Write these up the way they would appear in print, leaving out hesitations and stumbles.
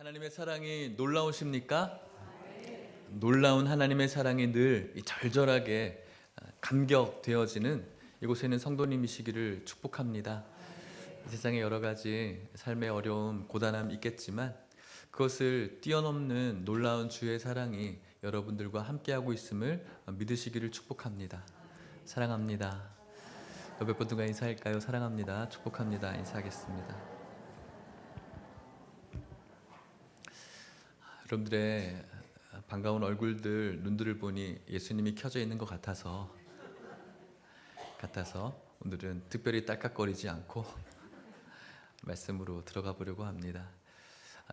하나님의 사랑이 놀라우십니까? 놀라운 하나님의 사랑이 늘 절절하게 감격되어지는 이곳에는 성도님이시기를 축복합니다. 이 세상에 여러 가지 삶의 어려움, 고단함 있겠지만 그것을 뛰어넘는 놀라운 주의 사랑이 여러분들과 함께하고 있음을 믿으시기를 축복합니다. 사랑합니다. 몇 분들과 인사할까요? 사랑합니다. 축복합니다. 인사하겠습니다. 여러분들의 반가운 얼굴들, 눈들을 보니 예수님이 켜져 있는 것 같아서 오늘은 특별히 딸깍거리지 않고 말씀으로 들어가 보려고 합니다.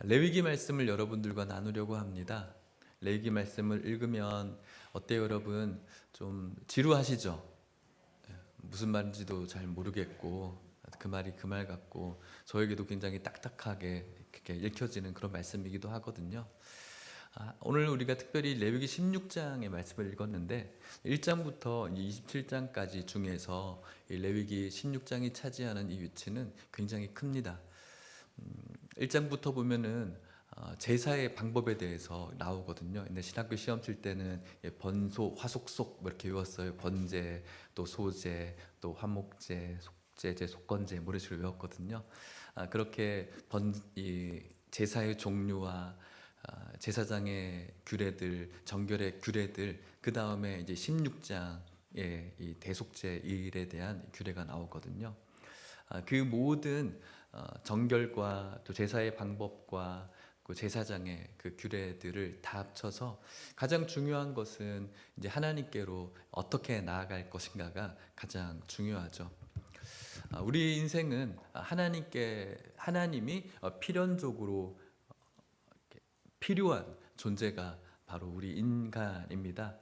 레위기 말씀을 여러분들과 나누려고 합니다. 레위기 말씀을 읽으면 어때요, 여러분? 좀 지루하시죠? 무슨 말인지도 잘 모르겠고 그 말이 그 말 같고 저에게도 굉장히 딱딱하게 이렇게 읽혀지는 그런 말씀이기도 하거든요. 오늘 우리가 특별히 레위기 16장의 말씀을 읽었는데 1장부터 27장까지 중에서 이 레위기 16장이 차지하는 이 위치는 굉장히 큽니다. 1장부터 보면은 제사의 방법에 대해서 나오거든요. 근데 신학교 시험 칠 때는 번소, 화속속 뭐 이렇게 외웠어요. 번제, 또 소제, 또 화목제, 속제제, 속건제 뭐 이런 식으로 외웠거든요. 그렇게 이 제사의 종류와 제사장의 규례들, 정결의 규례들, 그 다음에 이제 16장의 이 대속제 일에 대한 규례가 나오거든요. 그 모든 정결과 또 제사의 방법과 그 제사장의 그 규례들을 다 합쳐서 가장 중요한 것은 이제 하나님께로 어떻게 나아갈 것인가가 가장 중요하죠. 우리 인생은 하나님이 필연적으로 필요한 존재가 바로 우리 인간입니다.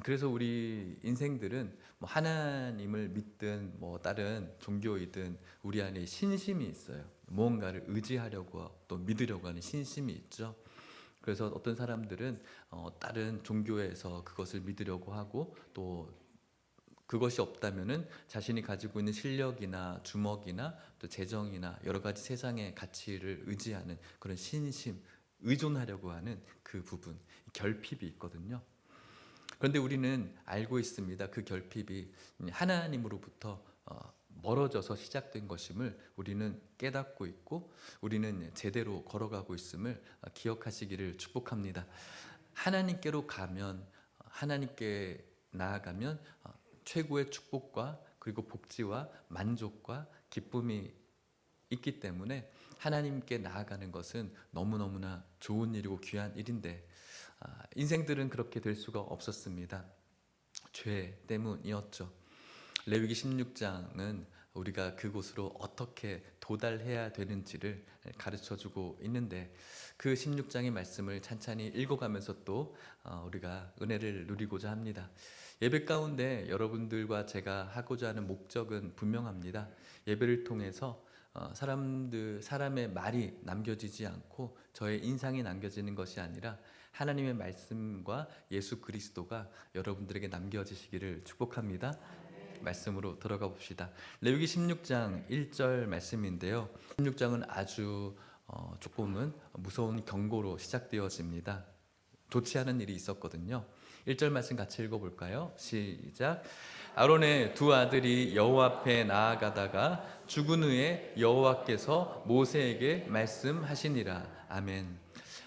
그래서 우리 인생들은 뭐 하나님을 믿든 뭐 다른 종교이든 우리 안에 신심이 있어요. 무언가를 의지하려고 또 믿으려고 하는 신심이 있죠. 그래서 어떤 사람들은 다른 종교에서 그것을 믿으려고 하고 또 그것이 없다면은 자신이 가지고 있는 실력이나 주먹이나 또 재정이나 여러 가지 세상의 가치를 의지하는 그런 신심, 의존하려고 하는 그 부분, 결핍이 있거든요. 그런데 우리는 알고 있습니다. 그 결핍이 하나님으로부터 멀어져서 시작된 것임을 우리는 깨닫고 있고 우리는 제대로 걸어가고 있음을 기억하시기를 축복합니다. 하나님께로 가면, 하나님께 나아가면 최고의 축복과 그리고 복지와 만족과 기쁨이 있기 때문에 하나님께 나아가는 것은 너무너무나 좋은 일이고 귀한 일인데 인생들은 그렇게 될 수가 없었습니다. 죄 때문이었죠. 레위기 16장은 우리가 그곳으로 어떻게 도달해야 되는지를 가르쳐주고 있는데 그 16장의 말씀을 찬찬히 읽어가면서 또 우리가 은혜를 누리고자 합니다. 예배 가운데 여러분들과 제가 하고자 하는 목적은 분명합니다. 예배를 통해서 사람의 말이 남겨지지 않고 저의 인상이 남겨지는 것이 아니라 하나님의 말씀과 예수 그리스도가 여러분들에게 남겨지시기를 축복합니다. 말씀으로 들어가 봅시다. 레위기 16장 1절 말씀인데요. 16장은 아주 조금은 무서운 경고로 시작되어집니다. 좋지 않은 일이 있었거든요. 1절 말씀 같이 읽어볼까요? 시작. 아론의 두 아들이 여호와 앞에 나아가다가 죽은 후에 여호와께서 모세에게 말씀하시니라. 아멘.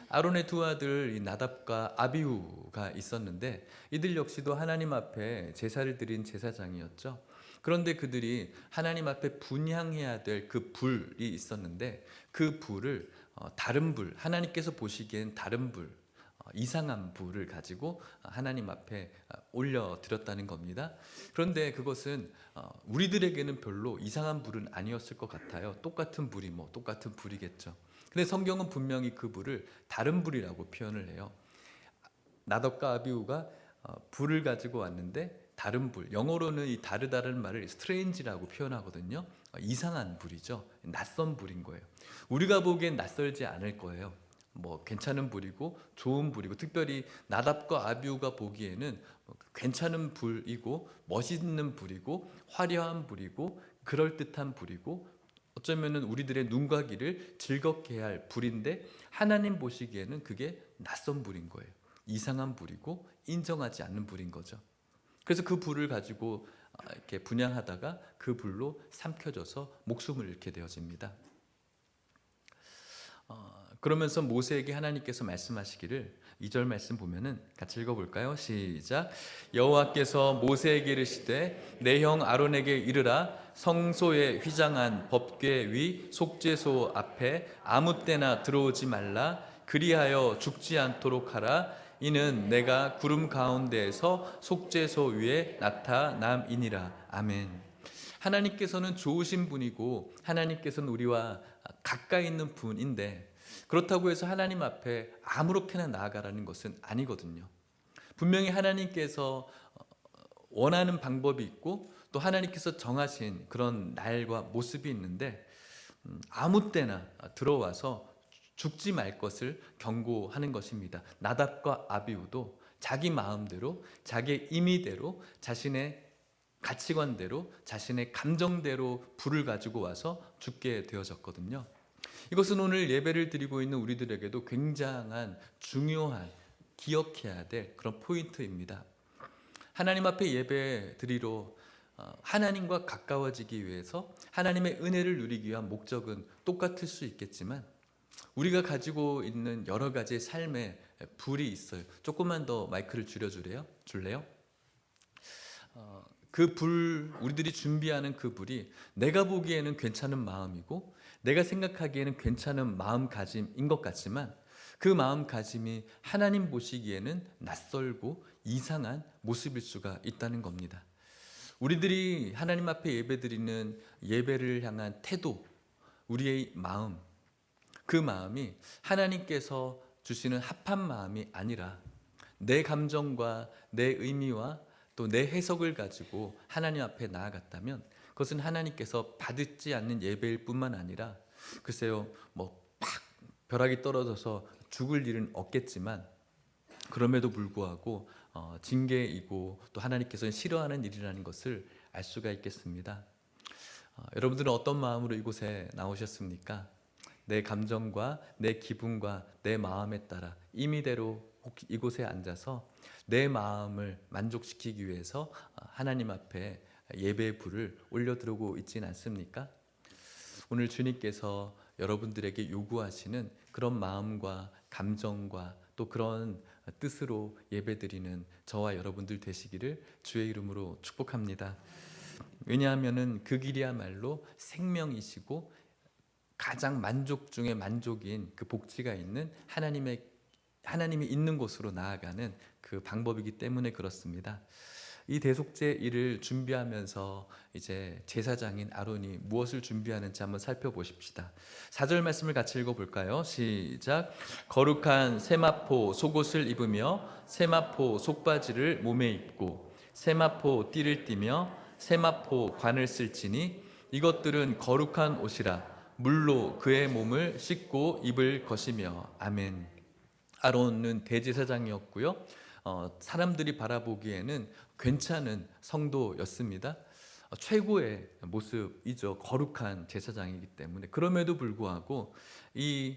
아론의 두 아들 이 나답과 아비후가 있었는데 이들 역시도 하나님 앞에 제사를 드린 제사장이었죠. 그런데 그들이 하나님 앞에 분향해야 될 그 불이 있었는데 그 불을 다른 불, 하나님께서 보시기엔 다른 불, 이상한 불을 가지고 하나님 앞에 올려드렸다는 겁니다. 그런데 그것은 우리들에게는 별로 이상한 불은 아니었을 것 같아요. 똑같은 불이 똑같은 불이겠죠. 근데 성경은 분명히 그 불을 다른 불이라고 표현을 해요. 나답과 아비후가 불을 가지고 왔는데 다른 불, 영어로는 이 다르다는 말을 strange라고 표현하거든요. 이상한 불이죠. 낯선 불인 거예요. 우리가 보기엔 낯설지 않을 거예요. 괜찮은 불이고 좋은 불이고 특별히 나답과 아비후가 보기에는 괜찮은 불이고 멋있는 불이고 화려한 불이고 그럴듯한 불이고 어쩌면은 우리들의 눈과 귀를 즐겁게 할 불인데 하나님 보시기에는 그게 낯선 불인 거예요. 이상한 불이고 인정하지 않는 불인 거죠. 그래서 그 불을 가지고 이렇게 분향하다가 그 불로 삼켜져서 목숨을 잃게 되어집니다. 그러면서 모세에게 하나님께서 말씀하시기를 2절 말씀 보면은 같이 읽어볼까요? 시작. 여호와께서 모세에게 이르시되 내 형 아론에게 이르라 성소에 휘장한 법궤 위 속죄소 앞에 아무 때나 들어오지 말라 그리하여 죽지 않도록 하라 이는 내가 구름 가운데에서 속죄소 위에 나타남이니라. 아멘. 하나님께서는 좋으신 분이고 하나님께서는 우리와 가까이 있는 분인데 그렇다고 해서 하나님 앞에 아무렇게나 나아가라는 것은 아니거든요. 분명히 하나님께서 원하는 방법이 있고 또 하나님께서 정하신 그런 날과 모습이 있는데 아무 때나 들어와서 죽지 말 것을 경고하는 것입니다. 나답과 아비후도 자기 마음대로 자기의 임의대로 자신의 가치관대로 자신의 감정대로 불을 가지고 와서 죽게 되어졌거든요. 이것은 오늘 예배를 드리고 있는 우리들에게도 굉장한 중요한 기억해야 될 그런 포인트입니다. 하나님 앞에 예배 드리러 하나님과 가까워지기 위해서 하나님의 은혜를 누리기 위한 목적은 똑같을 수 있겠지만 우리가 가지고 있는 여러 가지 삶의 불이 있어요. 조금만 더 마이크를 줄여줄래요? 그 불, 우리들이 준비하는 그 불이 내가 보기에는 괜찮은 마음이고 내가 생각하기에는 괜찮은 마음가짐인 것 같지만 그 마음가짐이 하나님 보시기에는 낯설고 이상한 모습일 수가 있다는 겁니다. 우리들이 하나님 앞에 예배드리는 예배를 향한 태도, 우리의 마음, 그 마음이 하나님께서 주시는 합한 마음이 아니라 내 감정과 내 의미와 또 내 해석을 가지고 하나님 앞에 나아갔다면 그것은 하나님께서 받지 않는 예배일 뿐만 아니라 글쎄요 팍 벼락이 떨어져서 죽을 일은 없겠지만 그럼에도 불구하고 징계이고 또 하나님께서는 싫어하는 일이라는 것을 알 수가 있겠습니다. 여러분들은 어떤 마음으로 이곳에 나오셨습니까? 내 감정과 내 기분과 내 마음에 따라 임의대로 이곳에 앉아서 내 마음을 만족시키기 위해서 하나님 앞에 예배의 불을 올려드리고 있지는 않습니까? 오늘 주님께서 여러분들에게 요구하시는 그런 마음과 감정과 또 그런 뜻으로 예배드리는 저와 여러분들 되시기를 주의 이름으로 축복합니다. 왜냐하면 그 길이야말로 생명이시고 가장 만족 중에 만족인 그 복지가 있는 하나님이 있는 곳으로 나아가는 그 방법이기 때문에 그렇습니다. 이 대속제 일을 준비하면서 이제 제사장인 아론이 무엇을 준비하는지 한번 살펴보십시다. 4절 말씀을 같이 읽어볼까요? 시작. 거룩한 세마포 속옷을 입으며 세마포 속바지를 몸에 입고 세마포 띠를 띠며 세마포 관을 쓸지니 이것들은 거룩한 옷이라 물로 그의 몸을 씻고 입을 것이며. 아멘. 아론은 대제사장이었고요. 사람들이 바라보기에는 괜찮은 성도였습니다. 최고의 모습이죠. 거룩한 제사장이기 때문에. 그럼에도 불구하고 이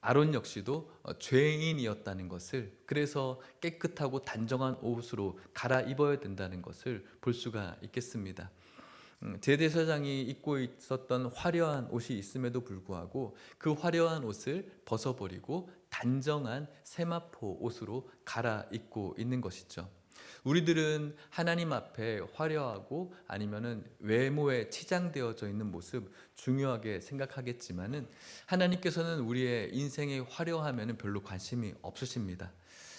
아론 역시도 죄인이었다는 것을, 그래서 깨끗하고 단정한 옷으로 갈아입어야 된다는 것을 볼 수가 있겠습니다. 대제사장이 입고 있었던 화려한 옷이 있음에도 불구하고 그 화려한 옷을 벗어버리고 단정한 세마포 옷으로 갈아입고 있는 것이죠. 우리들은 하나님 앞에 화려하고 아니면은 외모에 치장되어져 있는 모습 중요하게 생각하겠지만은 하나님께서는 우리의 인생의 화려함에는 별로 관심이 없으십니다.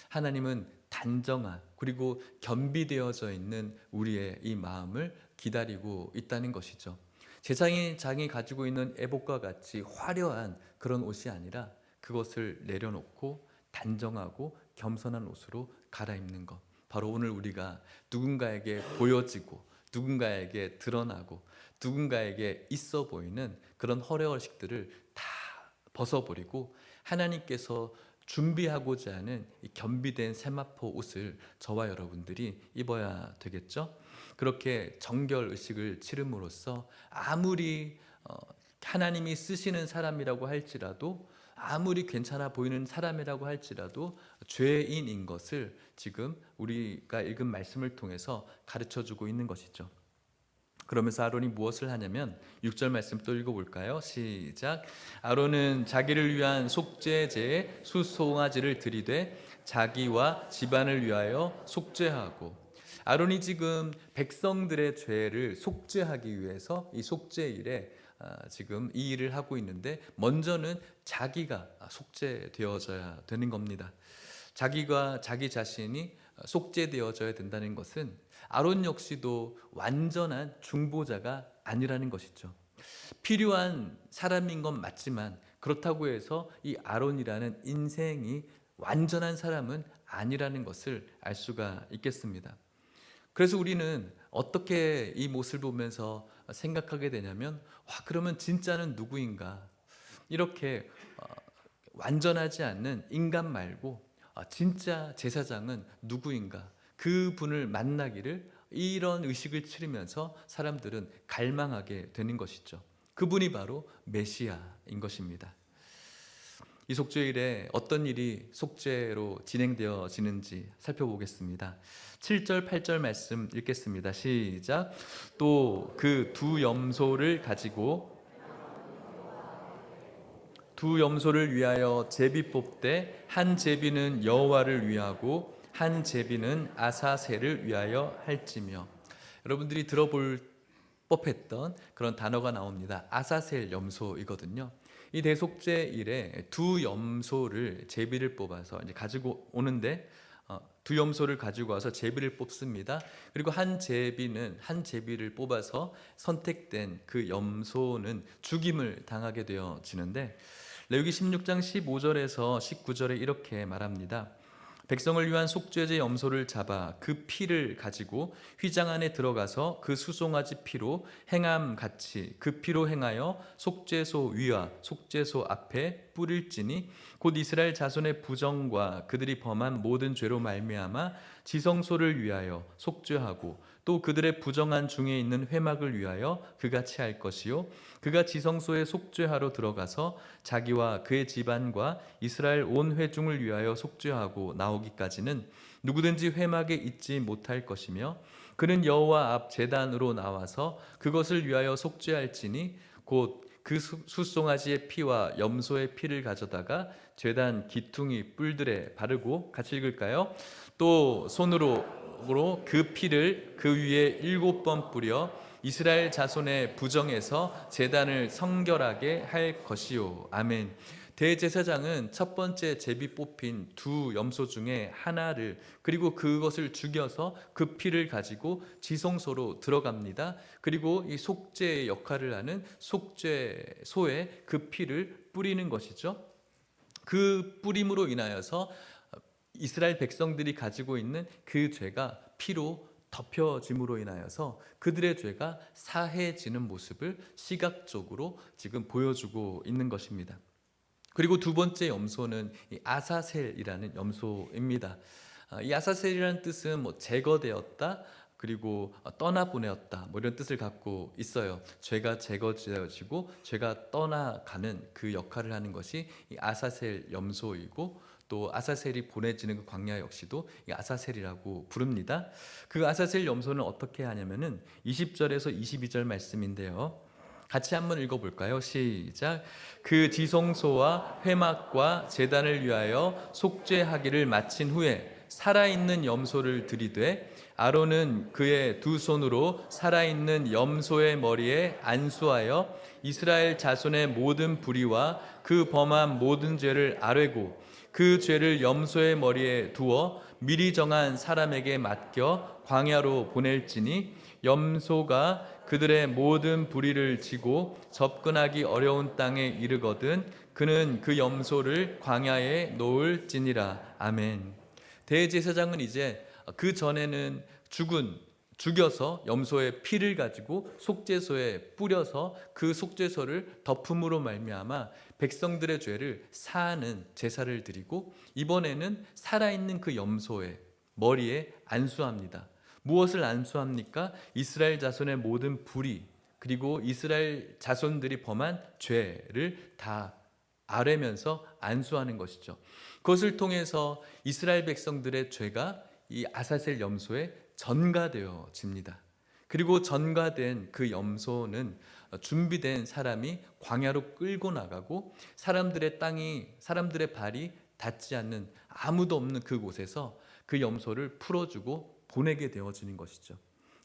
하나님은 단정한 그리고 겸비되어져 있는 우리의 이 마음을 기다리고 있다는 것이죠. 제사장이 가지고 있는 에봇과 같이 화려한 그런 옷이 아니라 그것을 내려놓고 단정하고 겸손한 옷으로 갈아입는 것, 바로 오늘 우리가 누군가에게 보여지고 누군가에게 드러나고 누군가에게 있어 보이는 그런 허례허식들을 다 벗어버리고 하나님께서 준비하고자 하는 이 겸비된 세마포 옷을 저와 여러분들이 입어야 되겠죠. 그렇게 정결 의식을 치름으로써 아무리 하나님이 쓰시는 사람이라고 할지라도, 아무리 괜찮아 보이는 사람이라고 할지라도 죄인인 것을 지금 우리가 읽은 말씀을 통해서 가르쳐주고 있는 것이죠. 그러면서 아론이 무엇을 하냐면 6절 말씀 또 읽어볼까요? 시작. 아론은 자기를 위한 속죄제에 수송아지를 드리되 자기와 집안을 위하여 속죄하고, 아론이 지금 백성들의 죄를 속죄하기 위해서 이 속죄일에 지금 이 일을 하고 있는데, 먼저는 자기가 속죄되어져야 되는 겁니다. 자기가 자기 자신이 속죄되어져야 된다는 것은 아론 역시도 완전한 중보자가 아니라는 것이죠. 필요한 사람인 건 맞지만 그렇다고 해서 이 아론이라는 인생이 완전한 사람은 아니라는 것을 알 수가 있겠습니다. 그래서 우리는 어떻게 이 모습을 보면서 생각하게 되냐면, 와, 그러면 진짜는 누구인가? 이렇게 완전하지 않는 인간 말고 진짜 제사장은 누구인가? 그분을 만나기를, 이런 의식을 치르면서 사람들은 갈망하게 되는 것이죠. 그분이 바로 메시아인 것입니다. 이 속죄일에 어떤 일이 속죄로 진행되어지는지 살펴보겠습니다. 7절 8절 말씀 읽겠습니다. 시작. 또 그 두 염소를 가지고 두 염소를 위하여 제비 뽑되 한 제비는 여호와를 위하고 한 제비는 아사셀을 위하여 할지며. 여러분들이 들어볼 법했던 그런 단어가 나옵니다. 아사셀 염소이거든요. 이 대속죄일에 두 염소를, 제비를 뽑아서 이제 가지고 오는데, 두 염소를 가지고 와서 제비를 뽑습니다. 그리고 한 제비를 뽑아서 선택된 그 염소는 죽임을 당하게 되어지는데, 레위기 16장 15절에서 19절에 이렇게 말합니다. 백성을 위한 속죄제 염소를 잡아 그 피를 가지고 휘장 안에 들어가서 그 수송아지 피로 행함같이 그 피로 행하여 속죄소 위와 속죄소 앞에 뿌릴지니, 곧 이스라엘 자손의 부정과 그들이 범한 모든 죄로 말미암아 지성소를 위하여 속죄하고, 또 그들의 부정한 중에 있는 회막을 위하여 그같이 할 것이요, 그가 지성소에 속죄하러 들어가서 자기와 그의 집안과 이스라엘 온 회중을 위하여 속죄하고 나오기까지는 누구든지 회막에 있지 못할 것이며, 그는 여호와 앞 제단으로 나와서 그것을 위하여 속죄할지니, 곧 그 숫송아지의 피와 염소의 피를 가져다가 제단 기퉁이 뿔들에 바르고, 같이 읽을까요? 또 손으로 그 피를 그 위에 7번 뿌려 이스라엘 자손의 부정에서 제단을 성결하게 할 것이요. 아멘. 대제사장은 첫 번째 제비 뽑힌 두 염소 중에 하나를, 그리고 그것을 죽여서 그 피를 가지고 지성소로 들어갑니다. 그리고 이 속죄의 역할을 하는 속죄소에 그 피를 뿌리는 것이죠. 그 뿌림으로 인하여서 이스라엘 백성들이 가지고 있는 그 죄가 피로 덮여짐으로 인하여서 그들의 죄가 사해지는 모습을 시각적으로 지금 보여주고 있는 것입니다. 그리고 두 번째 염소는 이 아사셀이라는 염소입니다. 이 아사셀이라는 뜻은 제거되었다, 그리고 떠나보내었다, 이런 뜻을 갖고 있어요. 죄가 제거되어지고 죄가 떠나가는 그 역할을 하는 것이 이 아사셀 염소이고, 또 아사셀이 보내지는 그 광야 역시도 이 아사셀이라고 부릅니다. 그 아사셀 염소는 어떻게 하냐면은 20절에서 22절 말씀인데요. 같이 한번 읽어볼까요? 시작. 그 지성소와 회막과 제단을 위하여 속죄하기를 마친 후에 살아있는 염소를 들이되, 아론은 그의 두 손으로 살아있는 염소의 머리에 안수하여 이스라엘 자손의 모든 불의와 그 범한 모든 죄를 아뢰고, 그 죄를 염소의 머리에 두어 미리 정한 사람에게 맡겨 광야로 보낼지니, 염소가 그들의 모든 불의를 지고 접근하기 어려운 땅에 이르거든 그는 그 염소를 광야에 놓을지니라. 아멘. 대제사장은 이제 그 전에는 죽여서 염소의 피를 가지고 속죄소에 뿌려서 그 속죄소를 덮음으로 말미암아 백성들의 죄를 사하는 제사를 드리고, 이번에는 살아있는 그 염소의 머리에 안수합니다. 무엇을 안수합니까? 이스라엘 자손의 모든 불의, 그리고 이스라엘 자손들이 범한 죄를 다 아뢰면서 안수하는 것이죠. 그것을 통해서 이스라엘 백성들의 죄가 이 아사셀 염소에 전가되어집니다. 그리고 전가된 그 염소는 준비된 사람이 광야로 끌고 나가고 사람들의 발이 닿지 않는 아무도 없는 그곳에서 그 염소를 풀어주고 보내게 되어지는 것이죠.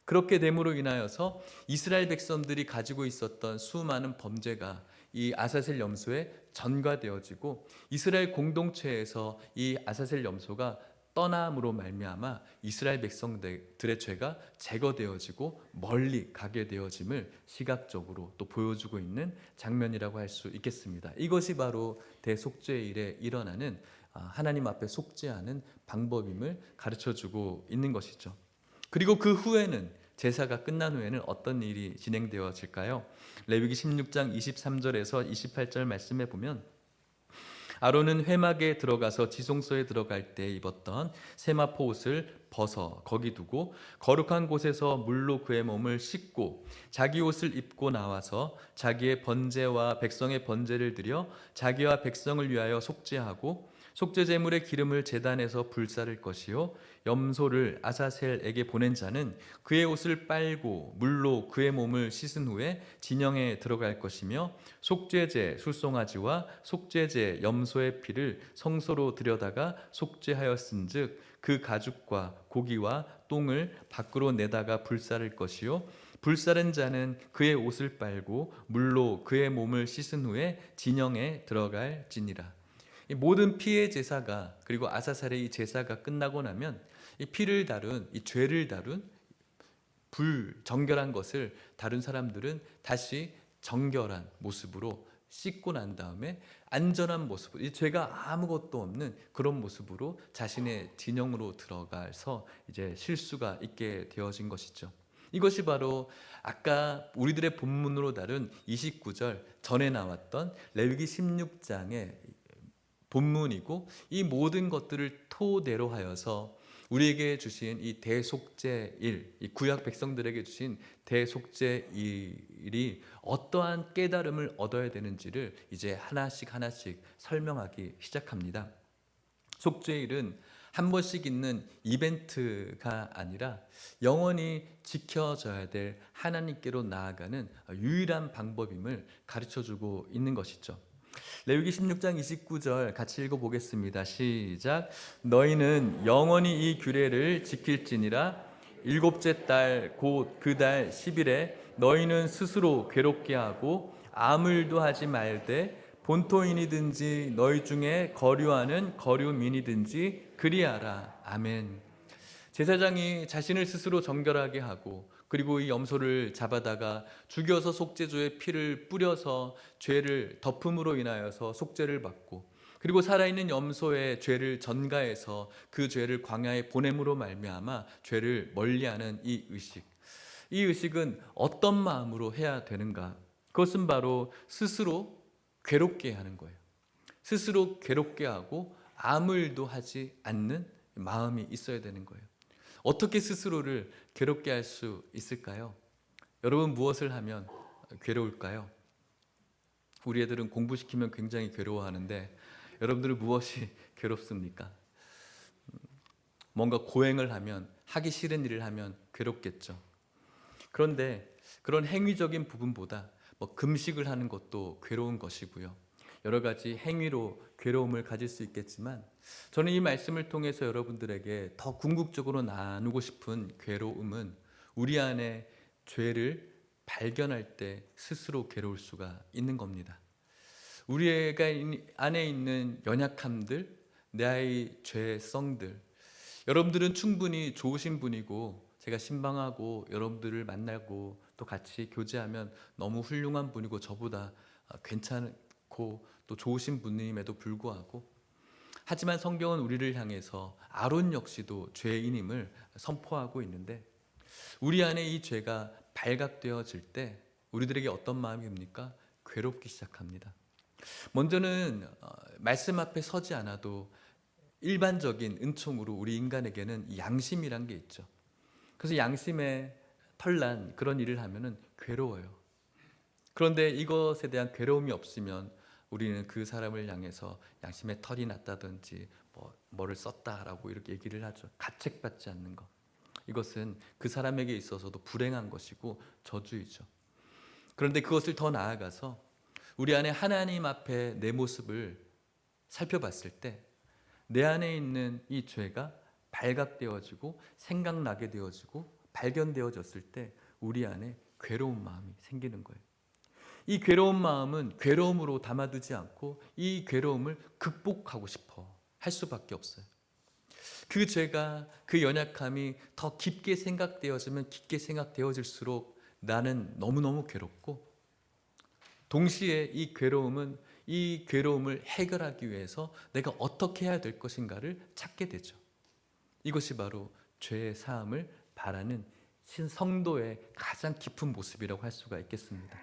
그렇게 됨으로 인하여서 이스라엘 백성들이 가지고 있었던 수많은 범죄가 이 아사셀 염소에 전가되어지고 이스라엘 공동체에서 이 아사셀 염소가 떠남으로 말미암아 이스라엘 백성들의 죄가 제거되어지고 멀리 가게 되어짐을 시각적으로 또 보여주고 있는 장면이라고 할 수 있겠습니다. 이것이 바로 대속죄일에 일어나는 하나님 앞에 속죄하는 방법임을 가르쳐주고 있는 것이죠. 그리고 그 후에는 제사가 끝난 후에는 어떤 일이 진행되어질까요? 레위기 16장 23절에서 28절 말씀에 보면 아론은 회막에 들어가서 지성소에 들어갈 때 입었던 세마포 옷을 벗어 거기 두고 거룩한 곳에서 물로 그의 몸을 씻고 자기 옷을 입고 나와서 자기의 번제와 백성의 번제를 드려 자기와 백성을 위하여 속죄하고 속죄 제물의 기름을 제단에서 불사를 것이요 염소를 아사셀에게 보낸 자는 그의 옷을 빨고 물로 그의 몸을 씻은 후에 진영에 들어갈 것이며 속죄제 술송아지와 속죄제 염소의 피를 성소로 들여다가 속죄하였은즉 그 가죽과 고기와 똥을 밖으로 내다가 불사를 것이요 불사른 자는 그의 옷을 빨고 물로 그의 몸을 씻은 후에 진영에 들어갈지니라. 이 모든 피의 제사가 그리고 아사살의 이 제사가 끝나고 나면 이 피를 다룬 이 죄를 다룬 불정결한 것을 다룬 사람들은 다시 정결한 모습으로 씻고 난 다음에 안전한 모습으로 이 죄가 아무것도 없는 그런 모습으로 자신의 진영으로 들어가서 이제 쉴 수가 있게 되어진 것이죠. 이것이 바로 아까 우리들의 본문으로 다룬 29절 전에 나왔던 레위기 16장의 본문이고 이 모든 것들을 토대로 하여서 우리에게 주신 이 대속죄일, 이 구약 백성들에게 주신 대속죄일이 어떠한 깨달음을 얻어야 되는지를 이제 하나씩 설명하기 시작합니다. 속죄일은 한 번씩 있는 이벤트가 아니라 영원히 지켜져야 될 하나님께로 나아가는 유일한 방법임을 가르쳐주고 있는 것이죠. 레위기 16장 29절 같이 읽어보겠습니다. 시작. 너희는 영원히 이 규례를 지킬지니라. 일곱째 달 곧 그 달 10일에 너희는 스스로 괴롭게 하고 아무 일도 하지 말되 본토인이든지 너희 중에 거류하는 거류민이든지 그리하라. 아멘. 제사장이 자신을 스스로 정결하게 하고 그리고 이 염소를 잡아다가 죽여서 속죄조에 피를 뿌려서 죄를 덮음으로 인하여서 속죄를 받고 그리고 살아있는 염소의 죄를 전가해서 그 죄를 광야에 보냄으로 말미암아 죄를 멀리하는 이 의식은 어떤 마음으로 해야 되는가? 그것은 바로 스스로 괴롭게 하는 거예요. 스스로 괴롭게 하고 아무 일도 하지 않는 마음이 있어야 되는 거예요. 어떻게 스스로를 괴롭게 할 수 있을까요? 여러분 무엇을 하면 괴로울까요? 우리 애들은 공부시키면 굉장히 괴로워하는데 여러분들은 무엇이 괴롭습니까? 뭔가 고행을 하면 하기 싫은 일을 하면 괴롭겠죠. 그런데 그런 행위적인 부분보다 금식을 하는 것도 괴로운 것이고요. 여러 가지 행위로 괴로움을 가질 수 있겠지만 저는 이 말씀을 통해서 여러분들에게 더 궁극적으로 나누고 싶은 괴로움은 우리 안에 죄를 발견할 때 스스로 괴로울 수가 있는 겁니다. 우리 안에 있는 연약함들, 나의 죄성들, 여러분들은 충분히 좋으신 분이고 제가 신방하고 여러분들을 만나고 또 같이 교제하면 너무 훌륭한 분이고 저보다 괜찮고 또 좋으신 분임에도 불구하고 하지만 성경은 우리를 향해서 아론 역시도 죄인임을 선포하고 있는데 우리 안에 이 죄가 발각되어질 때 우리들에게 어떤 마음입니까? 괴롭기 시작합니다. 먼저는 말씀 앞에 서지 않아도 일반적인 은총으로 우리 인간에게는 양심이란 게 있죠. 그래서 양심에 털난 그런 일을 하면은 괴로워요. 그런데 이것에 대한 괴로움이 없으면 우리는 그 사람을 향해서 양심의 털이 났다든지 뭐를 썼다라고 이렇게 얘기를 하죠. 가책받지 않는 것. 이것은 그 사람에게 있어서도 불행한 것이고 저주이죠. 그런데 그것을 더 나아가서 우리 안에 하나님 앞에 내 모습을 살펴봤을 때 내 안에 있는 이 죄가 발각되어지고 생각나게 되어지고 발견되어졌을 때 우리 안에 괴로운 마음이 생기는 거예요. 이 괴로운 마음은 괴로움으로 담아두지 않고 이 괴로움을 극복하고 싶어 할 수밖에 없어요. 그 죄가, 그 연약함이 더 깊게 생각되어지면 깊게 생각되어질수록 나는 너무너무 괴롭고, 동시에 이 괴로움을 해결하기 위해서 내가 어떻게 해야 될 것인가를 찾게 되죠. 이것이 바로 죄의 사함을 바라는 성도의 가장 깊은 모습이라고 할 수가 있겠습니다.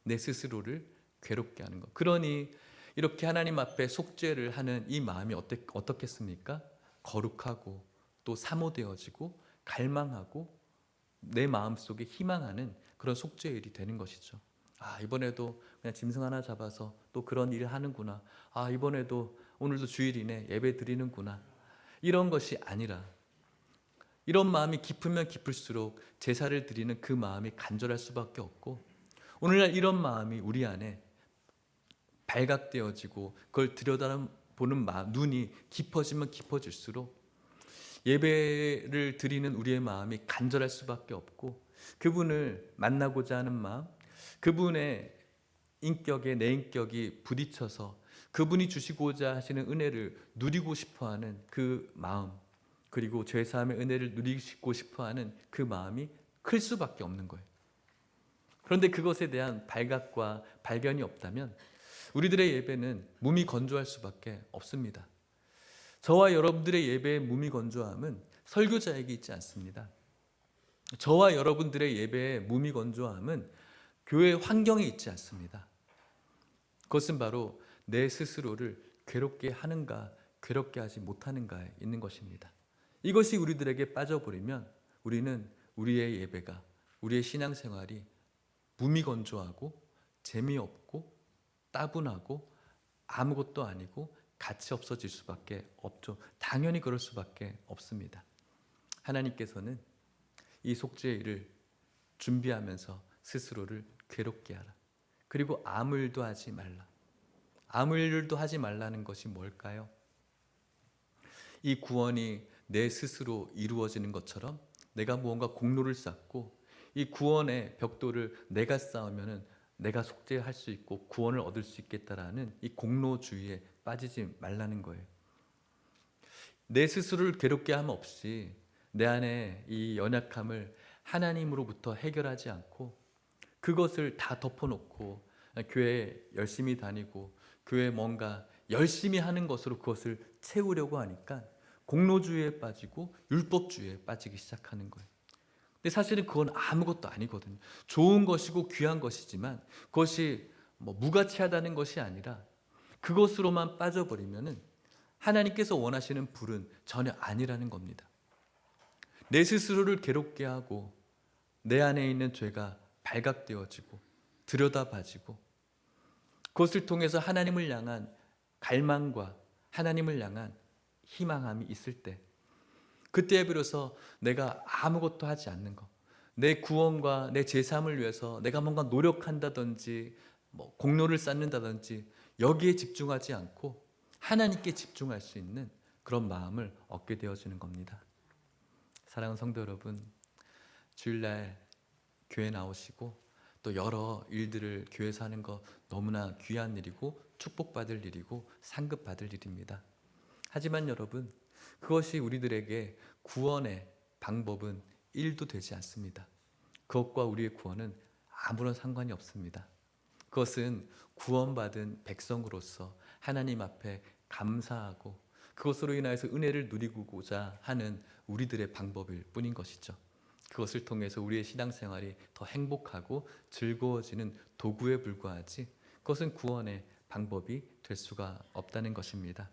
내 스스로를 괴롭게 하는 것. 그러니 이렇게 하나님 앞에 속죄를 하는 이 마음이 어떻겠습니까? 거룩하고 또 사모되어지고 갈망하고 내 마음속에 희망하는 그런 속죄일이 되는 것이죠. 이번에도 그냥 짐승 하나 잡아서 또 그런 일을 하는구나. 이번에도 오늘도 주일이네. 예배 드리는구나. 이런 것이 아니라, 이런 마음이 깊으면 깊을수록 제사를 드리는 그 마음이 간절할 수밖에 없고, 오늘날 이런 마음이 우리 안에 발각되어지고 그걸 들여다보는 눈이 깊어지면 깊어질수록 예배를 드리는 우리의 마음이 간절할 수밖에 없고, 그분을 만나고자 하는 마음, 그분의 인격에 내 인격이 부딪혀서 그분이 주시고자 하시는 은혜를 누리고 싶어하는 그 마음, 그리고 죄사함의 은혜를 누리고 싶어하는 그 마음이 클 수밖에 없는 거예요. 그런데 그것에 대한 발각과 발견이 없다면 우리들의 예배는 몸이 건조할 수밖에 없습니다. 저와 여러분들의 예배의 몸이 건조함은 설교자에게 있지 않습니다. 저와 여러분들의 예배의 몸이 건조함은 교회 환경에 있지 않습니다. 그것은 바로 내 스스로를 괴롭게 하는가, 괴롭게 하지 못하는가에 있는 것입니다. 이것이 우리들에게 빠져버리면 우리는 우리의 예배가, 우리의 신앙생활이 무미건조하고 재미없고 따분하고 아무것도 아니고 가치 없어질 수밖에 없죠. 당연히 그럴 수밖에 없습니다. 하나님께서는 이 속죄일을 준비하면서 스스로를 괴롭게 하라. 그리고 아무 일도 하지 말라. 아무 일도 하지 말라는 것이 뭘까요? 이 구원이 내 스스로 이루어지는 것처럼 내가 무언가 공로를 쌓고 이 구원의 벽돌을 내가 쌓으면 내가 속죄할 수 있고 구원을 얻을 수 있겠다라는 이 공로주의에 빠지지 말라는 거예요. 내 스스로를 괴롭게 함 없이 내 안에 이 연약함을 하나님으로부터 해결하지 않고 그것을 다 덮어놓고 교회 열심히 다니고 교회 뭔가 열심히 하는 것으로 그것을 채우려고 하니까 공로주의에 빠지고 율법주의에 빠지기 시작하는 거예요. 근데 사실은 그건 아무것도 아니거든요. 좋은 것이고 귀한 것이지만 그것이 무가치하다는 것이 아니라 그것으로만 빠져버리면은 하나님께서 원하시는 불은 전혀 아니라는 겁니다. 내 스스로를 괴롭게 하고 내 안에 있는 죄가 발각되어지고 들여다봐지고 그것을 통해서 하나님을 향한 갈망과 하나님을 향한 희망함이 있을 때, 그때에 비로소 내가 아무것도 하지 않는 것, 내 구원과 내 제삼을 위해서 내가 뭔가 노력한다든지 공로를 쌓는다든지 여기에 집중하지 않고 하나님께 집중할 수 있는 그런 마음을 얻게 되어지는 겁니다. 사랑하는 성도 여러분, 주일날 교회 나오시고 또 여러 일들을 교회에서 하는 거 너무나 귀한 일이고 축복받을 일이고 상급받을 일입니다. 하지만 여러분, 그것이 우리들에게 구원의 방법은 1도 되지 않습니다. 그것과 우리의 구원은 아무런 상관이 없습니다. 그것은 구원받은 백성으로서 하나님 앞에 감사하고 그것으로 인하여서 은혜를 누리고자 하는 우리들의 방법일 뿐인 것이죠. 그것을 통해서 우리의 신앙생활이 더 행복하고 즐거워지는 도구에 불과하지 그것은 구원의 방법이 될 수가 없다는 것입니다.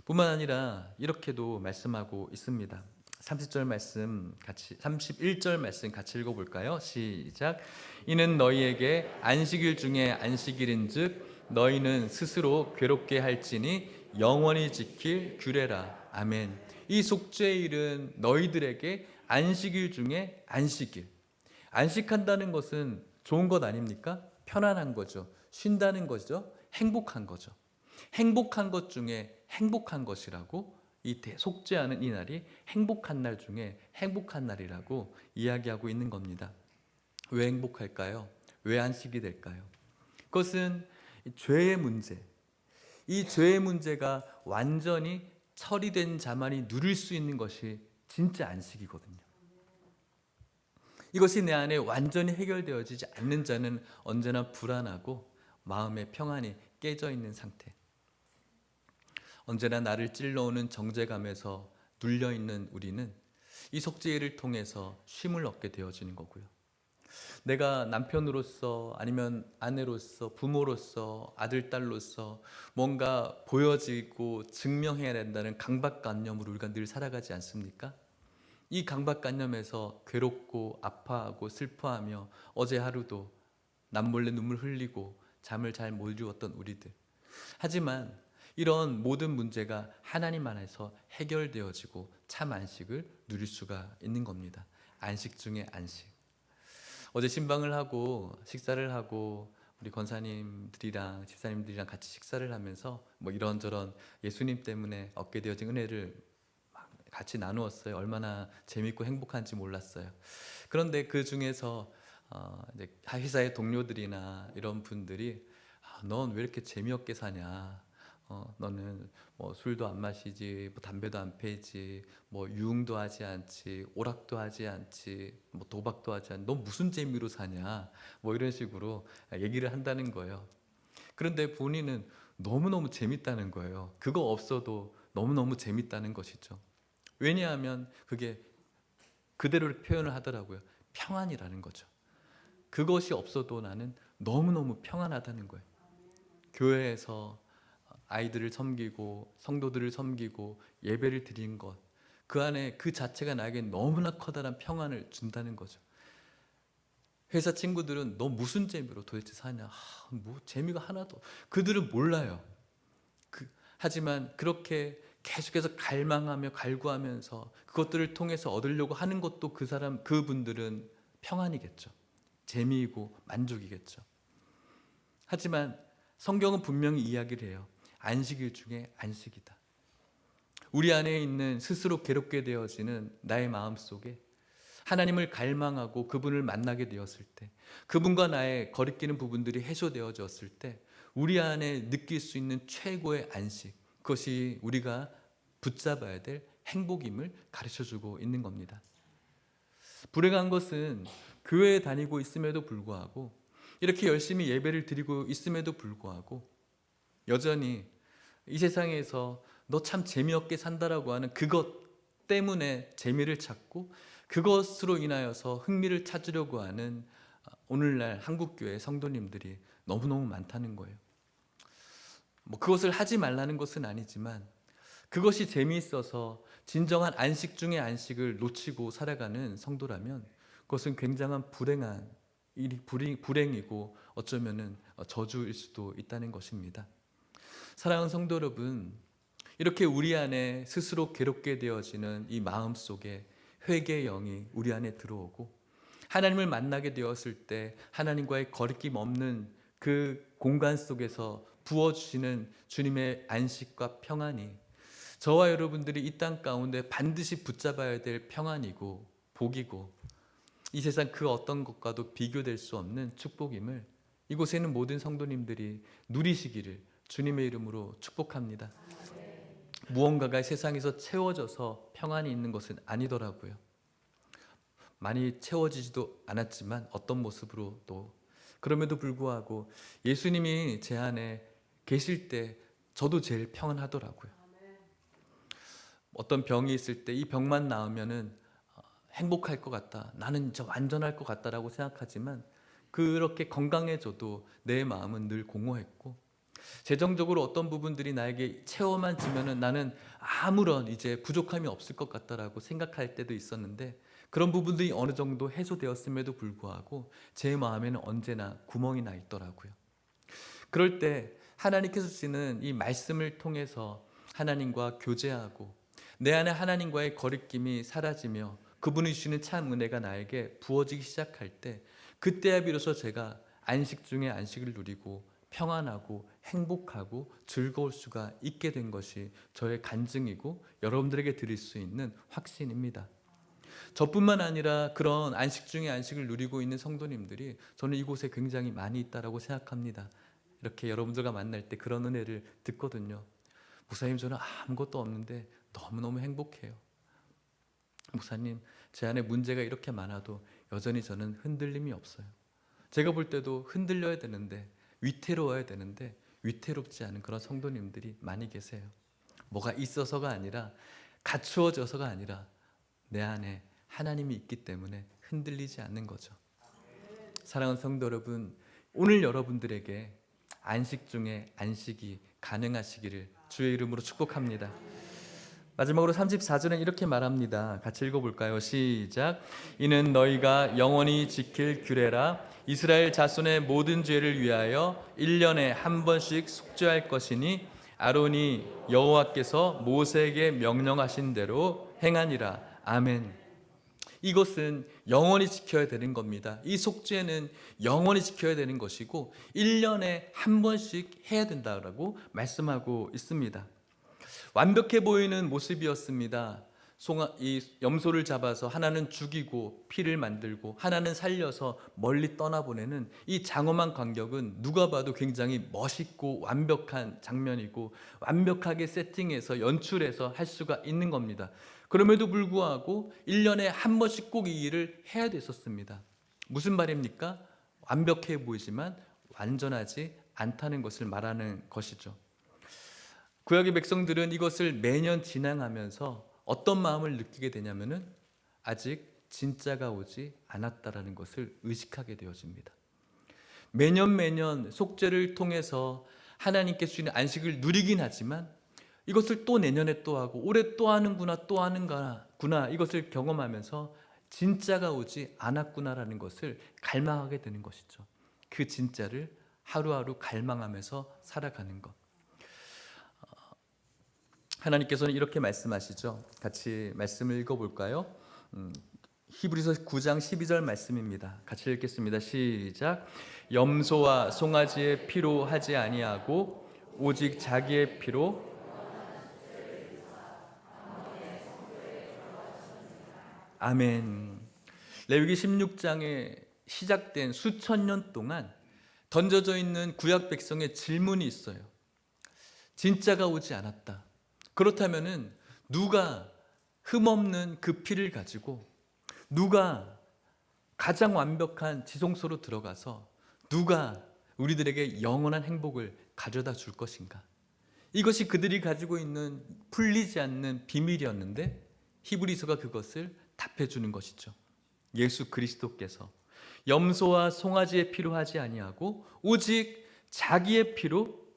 뿐만 아니라 이렇게도 말씀하고 있습니다. 30절 말씀 같이 31절 말씀 같이 읽어 볼까요? 시작. 이는 너희에게 안식일 중에 안식일인즉 너희는 스스로 괴롭게 할지니 영원히 지킬 규례라. 아멘. 이 속죄일은 너희들에게 안식일 중에 안식일. 안식한다는 것은 좋은 것 아닙니까? 편안한 거죠. 쉰다는 거죠. 행복한 거죠. 행복한 것 중에 행복한 것이라고, 이 속죄하는 이 날이 행복한 날 중에 행복한 날이라고 이야기하고 있는 겁니다. 왜 행복할까요? 왜 안식이 될까요? 그것은 죄의 문제, 이 죄의 문제가 완전히 처리된 자만이 누릴 수 있는 것이 진짜 안식이거든요. 이것이 내 안에 완전히 해결되어지지 않는 자는 언제나 불안하고 마음의 평안이 깨져 있는 상태, 언제나 나를 찔러오는 정죄감에서 눌려있는 우리는 이 속죄일을 통해서 쉼을 얻게 되어지는 거고요. 내가 남편으로서 아니면 아내로서 부모로서 아들, 딸로서 뭔가 보여지고 증명해야 된다는 강박관념으로 우리가 늘 살아가지 않습니까? 이 강박관념에서 괴롭고 아파하고 슬퍼하며 어제 하루도 남몰래 눈물 흘리고 잠을 잘 못 이루었던 우리들. 하지만 이런 모든 문제가 하나님 안에서 해결되어지고 참 안식을 누릴 수가 있는 겁니다. 안식 중에 안식. 어제 신방을 하고 식사를 하고 우리 권사님들이랑 집사님들이랑 같이 식사를 하면서 뭐 이런저런 예수님 때문에 얻게 되어진 은혜를 같이 나누었어요. 얼마나 재밌고 행복한지 몰랐어요. 그런데 그 중에서 이제 회사의 동료들이나 이런 분들이 넌 왜 이렇게 재미없게 사냐? 너는 뭐 술도 안 마시지, 뭐 담배도 안 피지, 뭐 유흥도 하지 않지, 오락도 하지 않지, 뭐 도박도 하지 않지, 너 무슨 재미로 사냐? 뭐 이런 식으로 얘기를 한다는 거예요. 그런데 본인은 너무너무 재밌다는 거예요. 그거 없어도 너무너무 재밌다는 것이죠. 왜냐하면 그게 그대로 표현을 하더라고요. 평안이라는 거죠. 그것이 없어도 나는 너무너무 평안하다는 거예요. 교회에서 아이들을 섬기고 성도들을 섬기고 예배를 드린 것, 그 안에 그 자체가 나에게 너무나 커다란 평안을 준다는 거죠. 회사 친구들은 너 무슨 재미로 도대체 사냐? 뭐 재미가 하나도. 그들은 몰라요. 하지만 그렇게 계속해서 갈망하며 갈구하면서 그것들을 통해서 얻으려고 하는 것도 그분들은 평안이겠죠. 재미이고 만족이겠죠. 하지만 성경은 분명히 이야기를 해요. 안식일 중에 안식이다. 우리 안에 있는 스스로 괴롭게 되어지는 나의 마음 속에 하나님을 갈망하고 그분을 만나게 되었을 때, 그분과 나의 거리끼는 부분들이 해소되어졌을 때 우리 안에 느낄 수 있는 최고의 안식, 그것이 우리가 붙잡아야 될 행복임을 가르쳐주고 있는 겁니다. 불행한 것은 교회에 다니고 있음에도 불구하고, 이렇게 열심히 예배를 드리고 있음에도 불구하고 여전히 이 세상에서 너 참 재미없게 산다라고 하는 그것 때문에 재미를 찾고 그것으로 인하여서 흥미를 찾으려고 하는 오늘날 한국교회 성도님들이 너무너무 많다는 거예요. 뭐 그것을 하지 말라는 것은 아니지만 그것이 재미있어서 진정한 안식 중의 안식을 놓치고 살아가는 성도라면 그것은 굉장한 불행이고 어쩌면은 저주일 수도 있다는 것입니다. 사랑하는 성도 여러분, 이렇게 우리 안에 스스로 괴롭게 되어지는 이 마음 속에 회개의 영이 우리 안에 들어오고 하나님을 만나게 되었을 때 하나님과의 거리낌 없는 그 공간 속에서 부어주시는 주님의 안식과 평안이 저와 여러분들이 이 땅 가운데 반드시 붙잡아야 될 평안이고 복이고 이 세상 그 어떤 것과도 비교될 수 없는 축복임을 이곳에는 모든 성도님들이 누리시기를 주님의 이름으로 축복합니다. 무언가가 세상에서 채워져서 평안이 있는 것은 아니더라고요. 많이 채워지지도 않았지만 어떤 모습으로 또 그럼에도 불구하고 예수님이 제 안에 계실 때 저도 제일 평안하더라고요. 어떤 병이 있을 때 이 병만 나으면은 행복할 것 같다, 나는 저 완전할 것 같다라고 생각하지만 그렇게 건강해져도 내 마음은 늘 공허했고 재정적으로 어떤 부분들이 나에게 채워만 지면은 나는 아무런 이제 부족함이 없을 것 같다라고 생각할 때도 있었는데, 그런 부분들이 어느 정도 해소되었음에도 불구하고 제 마음에는 언제나 구멍이 나 있더라고요. 그럴 때 하나님께서 주시는 이 말씀을 통해서 하나님과 교제하고 내 안에 하나님과의 거리낌이 사라지며 그분이 주시는 참 은혜가 나에게 부어지기 시작할 때, 그때야 비로소 제가 안식 중에 안식을 누리고 평안하고 행복하고 즐거울 수가 있게 된 것이 저의 간증이고 여러분들에게 드릴 수 있는 확신입니다. 저뿐만 아니라 그런 안식 중에 안식을 누리고 있는 성도님들이 저는 이곳에 굉장히 많이 있다고 생각합니다. 이렇게 여러분들과 만날 때 그런 은혜를 듣거든요. 목사님, 저는 아무것도 없는데 너무너무 행복해요. 목사님, 제 안에 문제가 이렇게 많아도 여전히 저는 흔들림이 없어요. 제가 볼 때도 흔들려야 되는데, 위태로워야 되는데 위태롭지 않은 그런 성도님들이 많이 계세요. 뭐가 있어서가 아니라, 갖추어져서가 아니라 내 안에 하나님이 있기 때문에 흔들리지 않는 거죠. 사랑하는 성도 여러분, 오늘 여러분들에게 안식 중에 안식이 가능하시기를 주의 이름으로 축복합니다. 마지막으로 34절은 이렇게 말합니다. 같이 읽어볼까요? 시작. 이는 너희가 영원히 지킬 규례라. 이스라엘 자손의 모든 죄를 위하여 1년에 한 번씩 속죄할 것이니 아론이 여호와께서 모세에게 명령하신 대로 행하니라. 아멘. 이것은 영원히 지켜야 되는 겁니다. 이 속죄는 영원히 지켜야 되는 것이고 1년에 한 번씩 해야 된다고 말씀하고 있습니다. 완벽해 보이는 모습이었습니다. 이 염소를 잡아서 하나는 죽이고 피를 만들고 하나는 살려서 멀리 떠나보내는 이 장엄한 광경은 누가 봐도 굉장히 멋있고 완벽한 장면이고 완벽하게 세팅해서 연출해서 할 수가 있는 겁니다. 그럼에도 불구하고 1년에 한 번씩 꼭 이 일을 해야 됐었습니다. 무슨 말입니까? 완벽해 보이지만 완전하지 않다는 것을 말하는 것이죠. 구약의 백성들은 이것을 매년 지나가면서 어떤 마음을 느끼게 되냐면은 아직 진짜가 오지 않았다라는 것을 의식하게 되어집니다. 매년 속죄를 통해서 하나님께 주시는 안식을 누리긴 하지만 이것을 또 내년에 또 하고 올해 또 하는구나 또 하는구나 이것을 경험하면서 진짜가 오지 않았구나라는 것을 갈망하게 되는 것이죠. 그 진짜를 하루하루 갈망하면서 살아가는 것. 하나님께서는 이렇게 말씀하시죠. 같이 말씀을 읽어볼까요? 히브리서 9장 12절 말씀입니다. 같이 읽겠습니다. 시작. 염소와 송아지의 피로 하지 아니하고 오직 자기의 피로 아멘. 레위기 16장에 시작된 수천 년 동안 던져져 있는 구약 백성의 질문이 있어요. 진짜가 오지 않았다. 그렇다면은 누가 흠없는 그 피를 가지고 누가 가장 완벽한 지성소로 들어가서 누가 우리들에게 영원한 행복을 가져다 줄 것인가? 이것이 그들이 가지고 있는 풀리지 않는 비밀이었는데 히브리서가 그것을 답해주는 것이죠. 예수 그리스도께서 염소와 송아지의 피로 하지 아니하고 오직 자기의 피로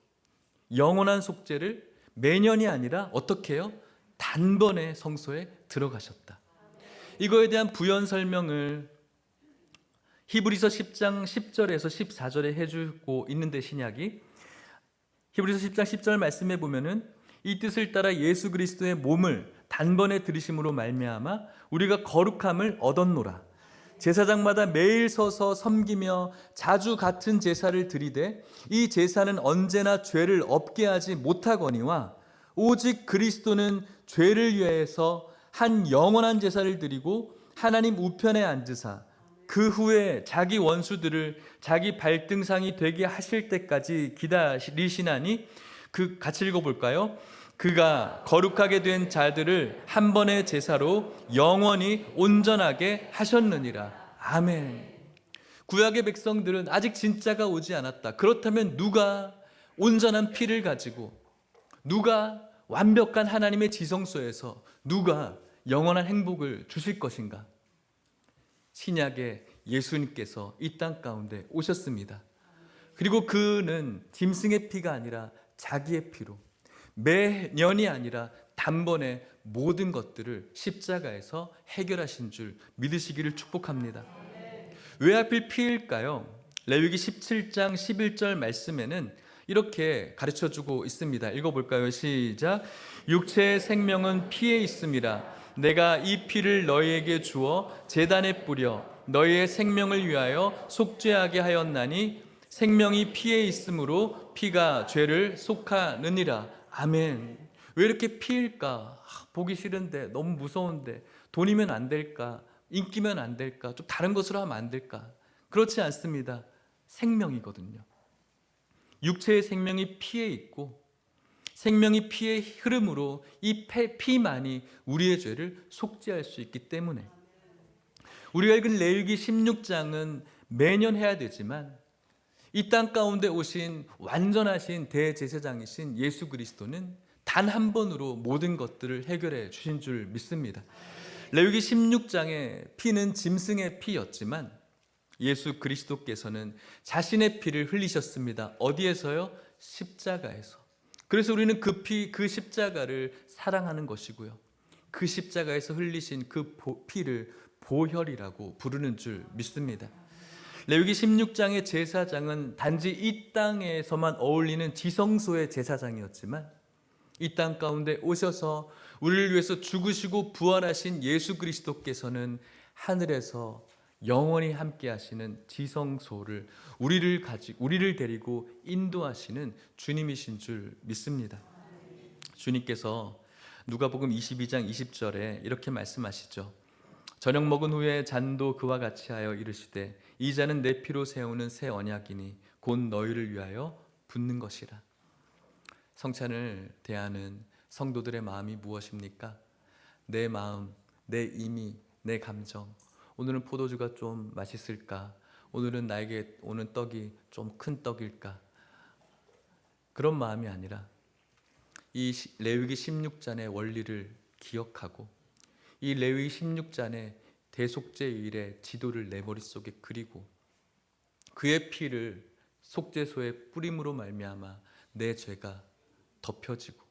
영원한 속죄를 매년이 아니라 어떻게 해요? 단번에 성소에 들어가셨다. 이거에 대한 부연 설명을 히브리서 10장 10절에서 14절에 해주고 있는데 신약이 히브리서 10장 10절 말씀해 보면은 이 뜻을 따라 예수 그리스도의 몸을 단번에 들이심으로 말미암아 우리가 거룩함을 얻었노라. 제사장마다 매일 서서 섬기며 자주 같은 제사를 드리되 이 제사는 언제나 죄를 없게 하지 못하거니와 오직 그리스도는 죄를 위해서 한 영원한 제사를 드리고 하나님 우편에 앉으사 그 후에 자기 원수들을 자기 발등상이 되게 하실 때까지 기다리시나니 그 같이 읽어볼까요? 그가 거룩하게 된 자들을 한 번의 제사로 영원히 온전하게 하셨느니라. 아멘. 구약의 백성들은 아직 진짜가 오지 않았다. 그렇다면 누가 온전한 피를 가지고 누가 완벽한 하나님의 지성소에서 누가 영원한 행복을 주실 것인가? 신약의 예수님께서 이 땅 가운데 오셨습니다. 그리고 그는 짐승의 피가 아니라 자기의 피로 매년이 아니라 단번에 모든 것들을 십자가에서 해결하신 줄 믿으시기를 축복합니다. 왜 하필 피일까요? 레위기 17장 11절 말씀에는 이렇게 가르쳐주고 있습니다. 읽어볼까요? 시작. 육체의 생명은 피에 있음이라. 내가 이 피를 너희에게 주어 제단에 뿌려 너희의 생명을 위하여 속죄하게 하였나니 생명이 피에 있으므로 피가 죄를 속하느니라. 아멘. 왜 이렇게 피일까? 보기 싫은데, 너무 무서운데, 돈이면 안 될까? 인기면 안 될까? 좀 다른 것으로 하면 안 될까? 그렇지 않습니다. 생명이거든요. 육체의 생명이 피에 있고 생명이 피의 흐름으로 이 피만이 우리의 죄를 속죄할 수 있기 때문에 우리가 읽은 레위기 16장은 매년 해야 되지만 이 땅 가운데 오신 완전하신 대제사장이신 예수 그리스도는 단 한 번으로 모든 것들을 해결해 주신 줄 믿습니다. 레위기 16장의 피는 짐승의 피였지만 예수 그리스도께서는 자신의 피를 흘리셨습니다. 어디에서요? 십자가에서. 그래서 우리는 그 십자가를 사랑하는 것이고요. 그 십자가에서 흘리신 그 피를 보혈이라고 부르는 줄 믿습니다. 레위기 16장의 제사장은 단지 이 땅에서만 어울리는 지성소의 제사장이었지만 이 땅 가운데 오셔서 우리를 위해서 죽으시고 부활하신 예수 그리스도께서는 하늘에서 영원히 함께 하시는 지성소를 우리를 데리고 인도하시는 주님이신 줄 믿습니다. 주님께서 누가복음 22장 20절에 이렇게 말씀하시죠. 저녁 먹은 후에 잔도 그와 같이 하여 이르시되 이 잔은 내 피로 세우는 새 언약이니 곧 너희를 위하여 붓는 것이라. 성찬을 대하는 성도들의 마음이 무엇입니까? 내 마음, 내 임의, 내 감정. 오늘은 포도주가 좀 맛있을까? 오늘은 나에게 오는 떡이 좀 큰 떡일까? 그런 마음이 아니라 이 레위기 16장의 원리를 기억하고 이 레위기 16장의 대속죄일의 지도를 내 머릿속에 그리고 그의 피를 속죄소에 뿌림으로 말미암아 내 죄가 덮여지고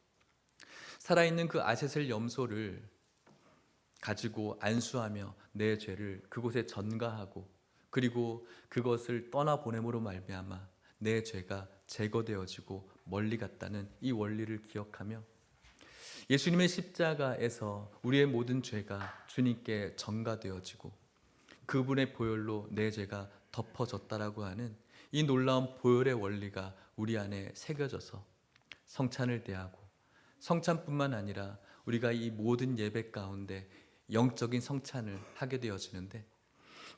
살아있는 그 아셋을 염소를 가지고 안수하며 내 죄를 그곳에 전가하고 그리고 그것을 떠나보냄으로 말미암아 내 죄가 제거되어지고 멀리 갔다는 이 원리를 기억하며 예수님의 십자가에서 우리의 모든 죄가 주님께 전가되어지고 그분의 보혈로 내 죄가 덮어졌다라고 하는 이 놀라운 보혈의 원리가 우리 안에 새겨져서 성찬을 대하고 성찬뿐만 아니라 우리가 이 모든 예배 가운데 영적인 성찬을 하게 되어지는데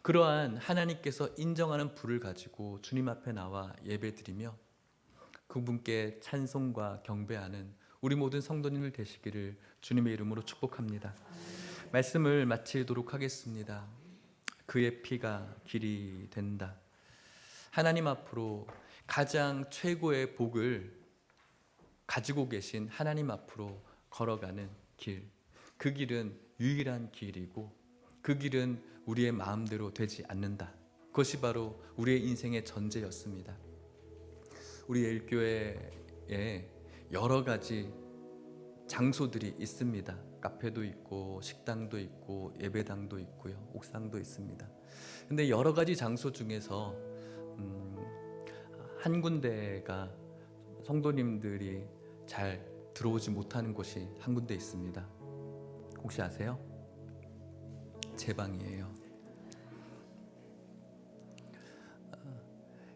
그러한 하나님께서 인정하는 불을 가지고 주님 앞에 나와 예배드리며 그분께 찬송과 경배하는 우리 모든 성도님들 되시기를 주님의 이름으로 축복합니다. 말씀을 마치도록 하겠습니다. 그의 피가 길이 된다. 하나님 앞으로 가장 최고의 복을 가지고 계신 하나님 앞으로 걸어가는 길. 그 길은 유일한 길이고 그 길은 우리의 마음대로 되지 않는다. 그것이 바로 우리의 인생의 전제였습니다. 우리 일교회에 여러 가지 장소들이 있습니다. 카페도 있고 식당도 있고 예배당도 있고요. 옥상도 있습니다. 근데 여러 가지 장소 중에서 한 군데가 성도님들이 잘 들어오지 못하는 곳이 한 군데 있습니다. 혹시 아세요? 제 방이에요.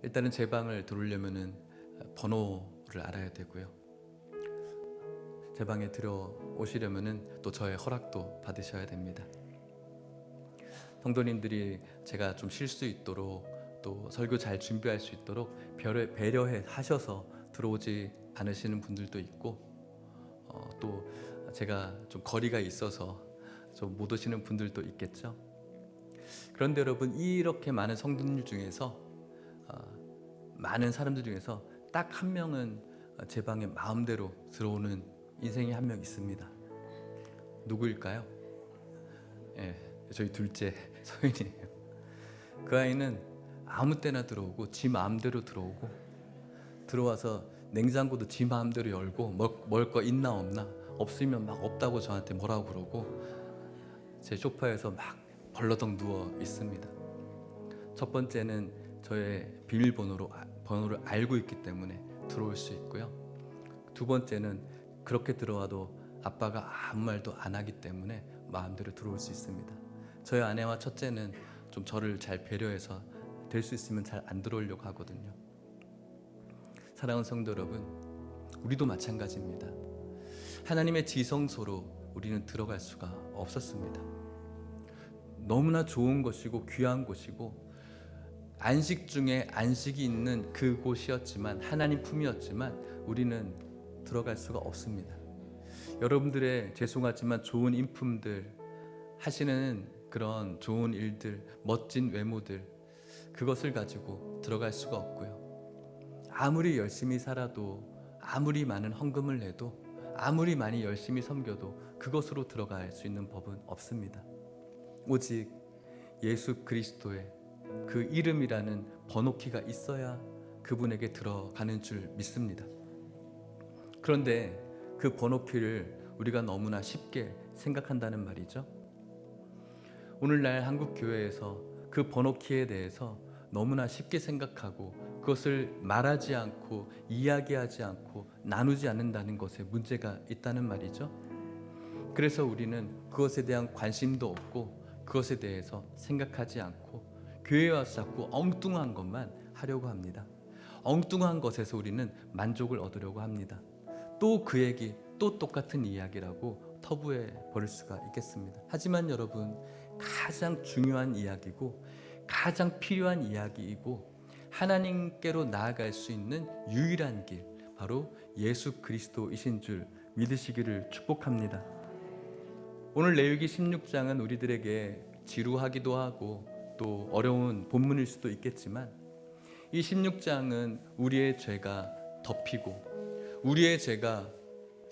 일단은 제 방을 들어오려면은 번호를 알아야 되고요. 제 방에 들어오시려면은 또 저의 허락도 받으셔야 됩니다. 성도님들이 제가 좀 쉴 수 있도록 또 설교 잘 준비할 수 있도록 배려해 하셔서 들어오지 않으시는 분들도 있고 또 제가 좀 거리가 있어서 좀 못 오시는 분들도 있겠죠. 그런데 여러분 이렇게 많은 성도님들 중에서 많은 사람들 중에서 딱 한 명은 제 방에 마음대로 들어오는 인생이 한 명 있습니다. 누구일까요? 저희 둘째 소윤이에요. 그 아이는 아무 때나 들어오고 지 마음대로 들어오고 들어와서 냉장고도 지 마음대로 열고 먹을 거 있나 없나, 없으면 막 없다고 저한테 뭐라고 그러고 제 소파에서 막 벌러덩 누워 있습니다. 첫 번째는 저의 번호를 알고 있기 때문에 들어올 수 있고요. 두 번째는 그렇게 들어와도 아빠가 아무 말도 안 하기 때문에 마음대로 들어올 수 있습니다. 저희 아내와 첫째는 좀 저를 잘 배려해서 될 수 있으면 잘 안 들어오려고 하거든요. 사랑하는 성도 여러분, 우리도 마찬가지입니다. 하나님의 지성소로 우리는 들어갈 수가 없었습니다. 너무나 좋은 것이고 귀한 곳이고 안식 중에 안식이 있는 그곳이었지만, 하나님 품이었지만 우리는 들어갈 수가 없습니다. 여러분들의 죄송하지만 좋은 인품들, 하시는 그런 좋은 일들, 멋진 외모들, 그것을 가지고 들어갈 수가 없고요. 아무리 열심히 살아도, 아무리 많은 헌금을 내도, 아무리 많이 열심히 섬겨도 그것으로 들어갈 수 있는 법은 없습니다. 오직 예수 그리스도의 그 이름이라는 번호키가 있어야 그분에게 들어가는 줄 믿습니다. 그런데 그 번호키를 우리가 너무나 쉽게 생각한다는 말이죠. 오늘날 한국 교회에서 그 번호키에 대해서 너무나 쉽게 생각하고 그것을 말하지 않고 이야기하지 않고 나누지 않는다는 것에 문제가 있다는 말이죠. 그래서 우리는 그것에 대한 관심도 없고 그것에 대해서 생각하지 않고 교회에 와서 자꾸 엉뚱한 것만 하려고 합니다. 엉뚱한 것에서 우리는 만족을 얻으려고 합니다. 또 그 얘기, 또 똑같은 이야기라고 터부해 버릴 수가 있겠습니다. 하지만 여러분, 가장 중요한 이야기고 가장 필요한 이야기이고 하나님께로 나아갈 수 있는 유일한 길, 바로 예수 그리스도이신 줄 믿으시기를 축복합니다. 오늘 레위기 16장은 우리들에게 지루하기도 하고 또 어려운 본문일 수도 있겠지만, 이 16장은 우리의 죄가 덮이고 우리의 죄가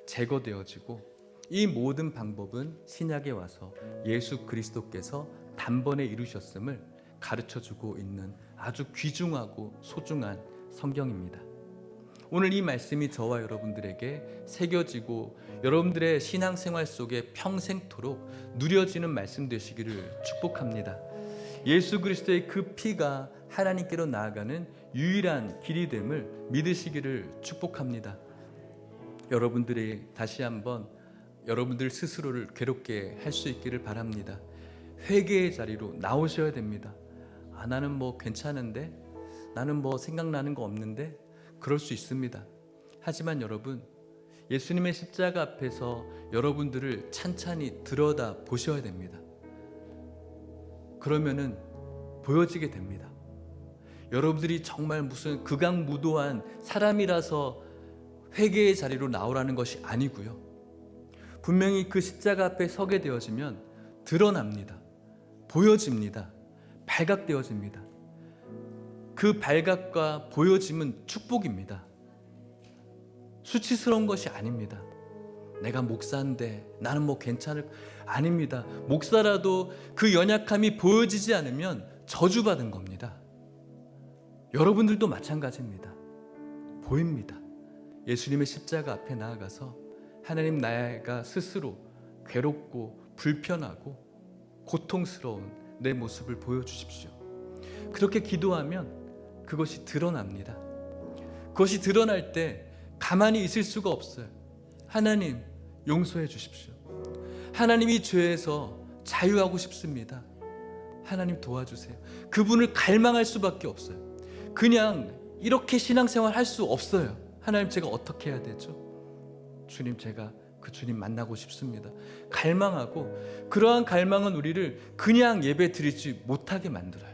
제거되어지고, 이 모든 방법은 신약에 와서 예수 그리스도께서 단번에 이루셨음을 가르쳐주고 있는 아주 귀중하고 소중한 성경입니다. 오늘 이 말씀이 저와 여러분들에게 새겨지고 여러분들의 신앙생활 속에 평생토록 누려지는 말씀 되시기를 축복합니다. 예수 그리스도의 그 피가 하나님께로 나아가는 유일한 길이 됨을 믿으시기를 축복합니다. 여러분들이 다시 한번 여러분들 스스로를 괴롭게 할 수 있기를 바랍니다. 회개의 자리로 나오셔야 됩니다. 나는 뭐 괜찮은데, 나는 뭐 생각나는 거 없는데, 그럴 수 있습니다. 하지만 여러분, 예수님의 십자가 앞에서 여러분들을 찬찬히 들여다 보셔야 됩니다. 그러면은 보여지게 됩니다. 여러분들이 정말 무슨 극악무도한 사람이라서 회개의 자리로 나오라는 것이 아니고요. 분명히 그 십자가 앞에 서게 되어지면 드러납니다. 보여집니다. 발각되어집니다. 그 발각과 보여짐은 축복입니다. 수치스러운 것이 아닙니다. 내가 목사인데 나는 뭐 괜찮을, 아닙니다. 목사라도 그 연약함이 보여지지 않으면 저주받은 겁니다. 여러분들도 마찬가지입니다. 보입니다. 예수님의 십자가 앞에 나아가서 하나님, 나가 스스로 괴롭고 불편하고 고통스러운 내 모습을 보여주십시오. 그렇게 기도하면 그것이 드러납니다. 그것이 드러날 때 가만히 있을 수가 없어요. 하나님, 용서해 주십시오. 하나님, 이 죄에서 자유하고 싶습니다. 하나님, 도와주세요. 그분을 갈망할 수밖에 없어요. 그냥 이렇게 신앙생활 할 수 없어요. 하나님, 제가 어떻게 해야 되죠? 주님, 제가 그 주님 만나고 싶습니다. 갈망하고, 그러한 갈망은 우리를 그냥 예배 드리지 못하게 만들어요.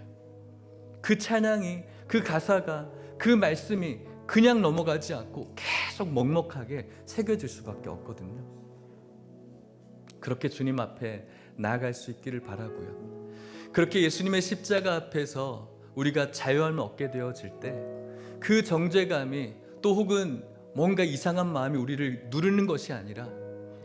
그 찬양이, 그 가사가, 그 말씀이 그냥 넘어가지 않고 계속 먹먹하게 새겨질 수밖에 없거든요. 그렇게 주님 앞에 나아갈 수 있기를 바라고요. 그렇게 예수님의 십자가 앞에서 우리가 자유함을 얻게 되어질 때 그 정죄감이, 또 혹은 뭔가 이상한 마음이 우리를 누르는 것이 아니라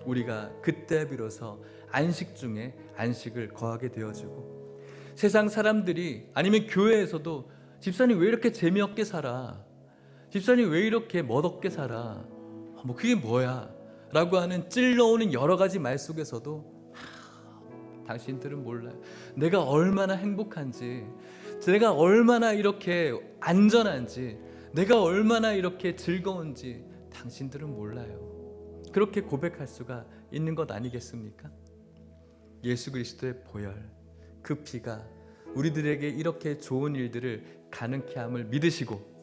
우리가 그때 비로소 안식 중에 안식을 거하게 되어지고, 세상 사람들이, 아니면 교회에서도 집사님 왜 이렇게 재미없게 살아? 집사님 왜 이렇게 멋없게 살아? 뭐 그게 뭐야? 라고 하는 찔러오는 여러 가지 말 속에서도 당신들은 몰라요. 내가 얼마나 행복한지, 내가 얼마나 이렇게 안전한지, 내가 얼마나 이렇게 즐거운지 당신들은 몰라요. 그렇게 고백할 수가 있는 것 아니겠습니까? 예수 그리스도의 보혈, 그 피가 우리들에게 이렇게 좋은 일들을 가능케 함을 믿으시고,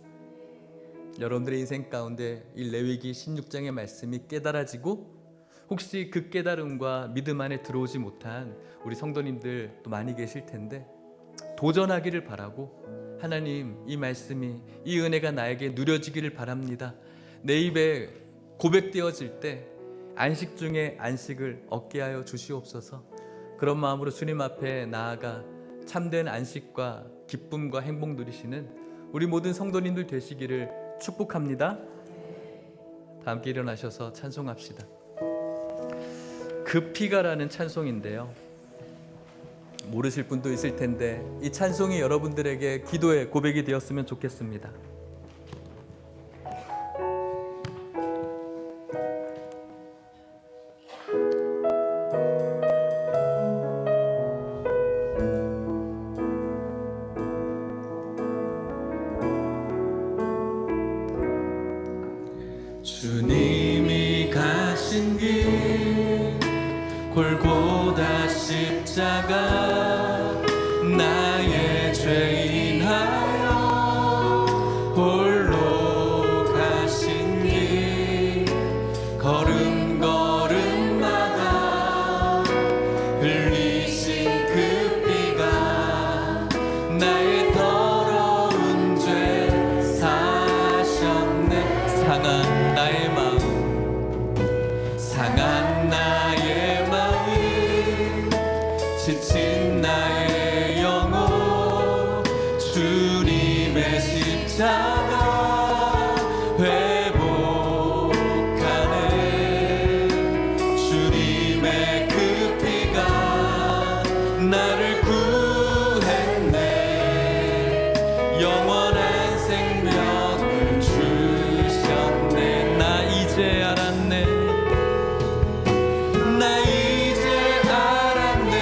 여러분들의 인생 가운데 이 레위기 16장의 말씀이 깨달아지고 혹시 그 깨달음과 믿음 안에 들어오지 못한 우리 성도님들 또 많이 계실 텐데, 도전하기를 바라고, 하나님 이 말씀이, 이 은혜가 나에게 누려지기를 바랍니다. 내 입에 고백되어질 때 안식 중에 안식을 얻게 하여 주시옵소서. 그런 마음으로 주님 앞에 나아가 참된 안식과 기쁨과 행복 누리시는 우리 모든 성도님들 되시기를 축복합니다. 다 함께 일어나셔서 찬송합시다. 그 피가라는 찬송인데요, 모르실 분도 있을 텐데 이 찬송이 여러분들에게 기도의 고백이 되었으면 좋겠습니다. 주님이 가신 길 골고다 십자가 나의 죄인하여 홀로 가신 길 걸음걸음마다 흘리신 그 피가 나의 더러운 죄 사셨네. 상한 나의 마음, 상한 나의 마음, 지친 나의 영혼, 주님의 십자가 회복하네. 주님의 그 피가 나를 구했네. 영원한 생명을 주셨네. 나 이제 알았네. 나 이제 알았네.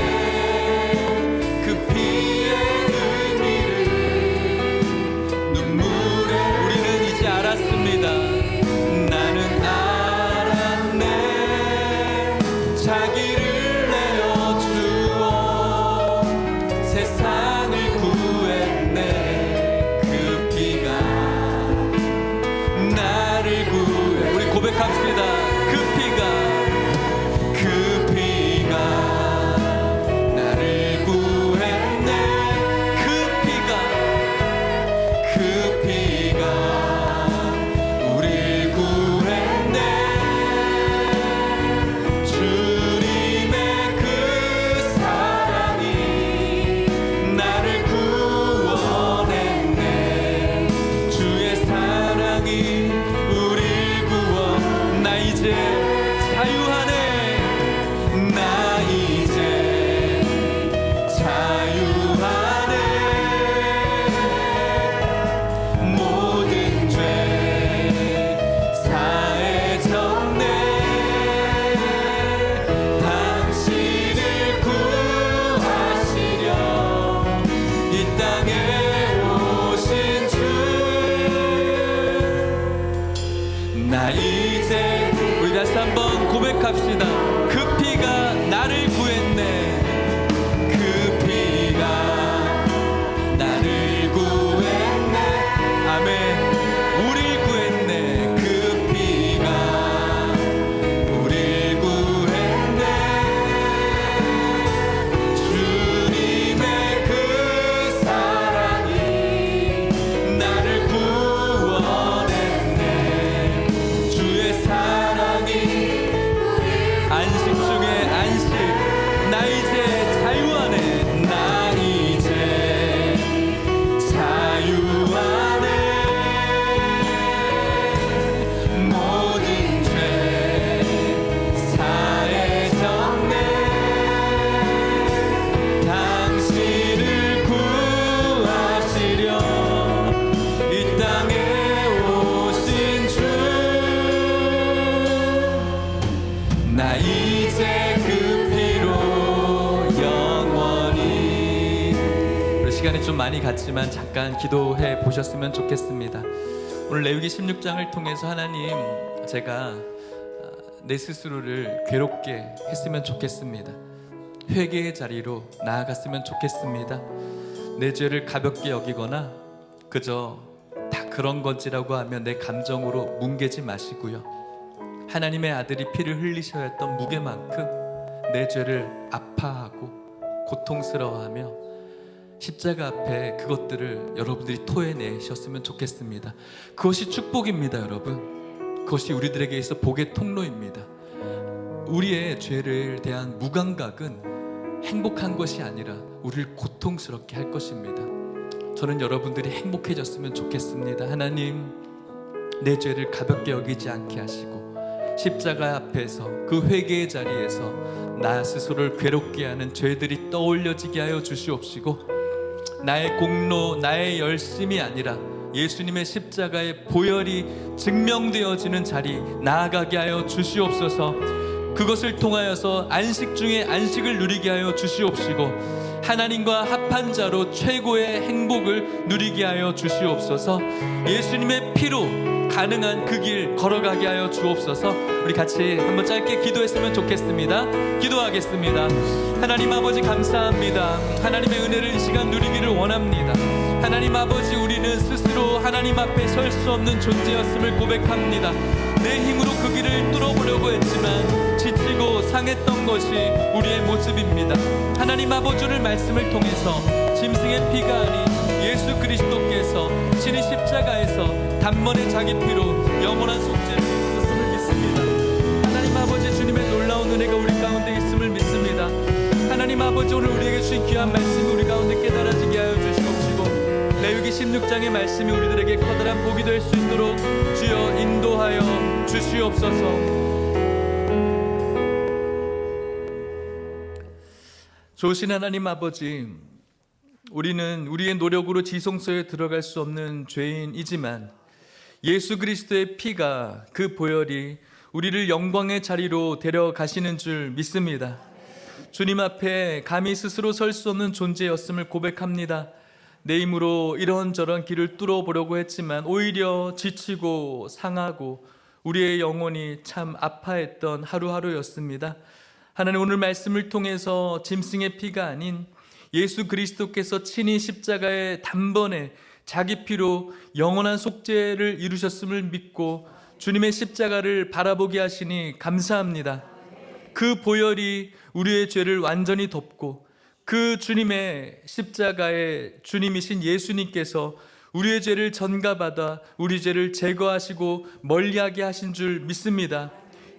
그 피의 의미를 눈물에 우리는 이제 알았습니다. 나는 알았네. 자기를 내어 주어 세상을 구했네. 그 피가 나를 구해. 우리 고백합시다. 그 피가 그 피가 나를 구했네. 그 피가 우릴 구했네. 주님의 시간이 좀 많이 갔지만 잠깐 기도해 보셨으면 좋겠습니다. 오늘 레위기 16장을 통해서 하나님, 제가 내 스스로를 괴롭게 했으면 좋겠습니다. 회개의 자리로 나아갔으면 좋겠습니다. 내 죄를 가볍게 여기거나 그저 다 그런 건지라고 하면 내 감정으로 뭉개지 마시고요, 하나님의 아들이 피를 흘리셔야 했던 무게만큼 내 죄를 아파하고 고통스러워하며 십자가 앞에 그것들을 여러분들이 토해내셨으면 좋겠습니다. 그것이 축복입니다, 여러분. 그것이 우리들에게 있어 복의 통로입니다. 우리의 죄를 대한 무감각은 행복한 것이 아니라 우리를 고통스럽게 할 것입니다. 저는 여러분들이 행복해졌으면 좋겠습니다. 하나님, 내 죄를 가볍게 여기지 않게 하시고 십자가 앞에서 그 회개의 자리에서 나 스스로를 괴롭게 하는 죄들이 떠올려지게 하여 주시옵시고, 나의 공로, 나의 열심이 아니라 예수님의 십자가의 보혈이 증명되어지는 자리 나아가게 하여 주시옵소서. 그것을 통하여서 안식 중에 안식을 누리게 하여 주시옵시고, 하나님과 합한 자로 최고의 행복을 누리게 하여 주시옵소서. 예수님의 피로 가능한 그 길 걸어가게 하여 주옵소서. 우리 같이 한번 짧게 기도했으면 좋겠습니다. 기도하겠습니다. 하나님 아버지, 감사합니다. 하나님의 은혜를 이 시간 누리기를 원합니다. 하나님 아버지, 우리는 스스로 하나님 앞에 설 수 없는 존재였음을 고백합니다. 내 힘으로 그 길을 뚫어보려고 했지만 지치고 상했던 것이 우리의 모습입니다. 하나님 아버지의 말씀을 통해서 짐승의 피가 아닌 예수 그리스도께서 친히 십자가에서 단번에 자기 피로 영원한 속죄를 이루셨음을 믿습니다. 하나님 아버지, 주님의 놀라운 은혜가 우리 가운데 있음을 믿습니다. 하나님 아버지, 오늘 우리에게 주신 귀한 말씀이 우리 가운데 깨달아지게 하여 주시옵시고, 레위기 16장의 말씀이 우리들에게 커다란 복이 될 수 있도록 주여 인도하여 주시옵소서. 좋으신 하나님 아버지, 우리는 우리의 노력으로 지성소에 들어갈 수 없는 죄인이지만 예수 그리스도의 피가, 그 보혈이 우리를 영광의 자리로 데려가시는 줄 믿습니다. 주님 앞에 감히 스스로 설 수 없는 존재였음을 고백합니다. 내 힘으로 이런저런 길을 뚫어보려고 했지만 오히려 지치고 상하고 우리의 영혼이 참 아파했던 하루하루였습니다. 하나님, 오늘 말씀을 통해서 짐승의 피가 아닌 예수 그리스도께서 친히 십자가에 단번에 자기 피로 영원한 속죄를 이루셨음을 믿고 주님의 십자가를 바라보게 하시니 감사합니다. 그 보혈이 우리의 죄를 완전히 덮고 그 주님의 십자가의 주님이신 예수님께서 우리의 죄를 전가받아 우리 죄를 제거하시고 멀리하게 하신 줄 믿습니다.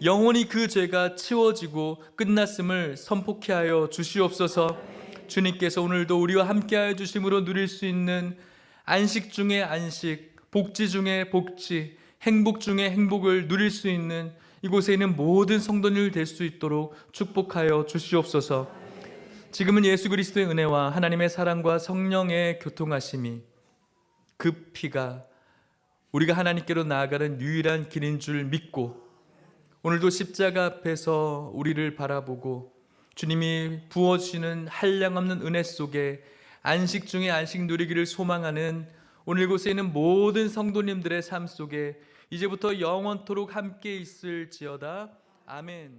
영원히 그 죄가 치워지고 끝났음을 선포케 하여 주시옵소서. 주님께서 오늘도 우리와 함께하여 주심으로 누릴 수 있는 안식 중에 안식, 복지 중에 복지, 행복 중에 행복을 누릴 수 있는 이곳에 있는 모든 성도들 될 수 있도록 축복하여 주시옵소서. 지금은 예수 그리스도의 은혜와 하나님의 사랑과 성령의 교통하심이, 그 피가 우리가 하나님께로 나아가는 유일한 길인 줄 믿고, 오늘도 십자가 앞에서 우리를 바라보고 주님이 부어주시는 한량없는 은혜 속에 안식 중에 안식 누리기를 소망하는 오늘 이곳에 있는 모든 성도님들의 삶 속에 이제부터 영원토록 함께 있을지어다. 아멘.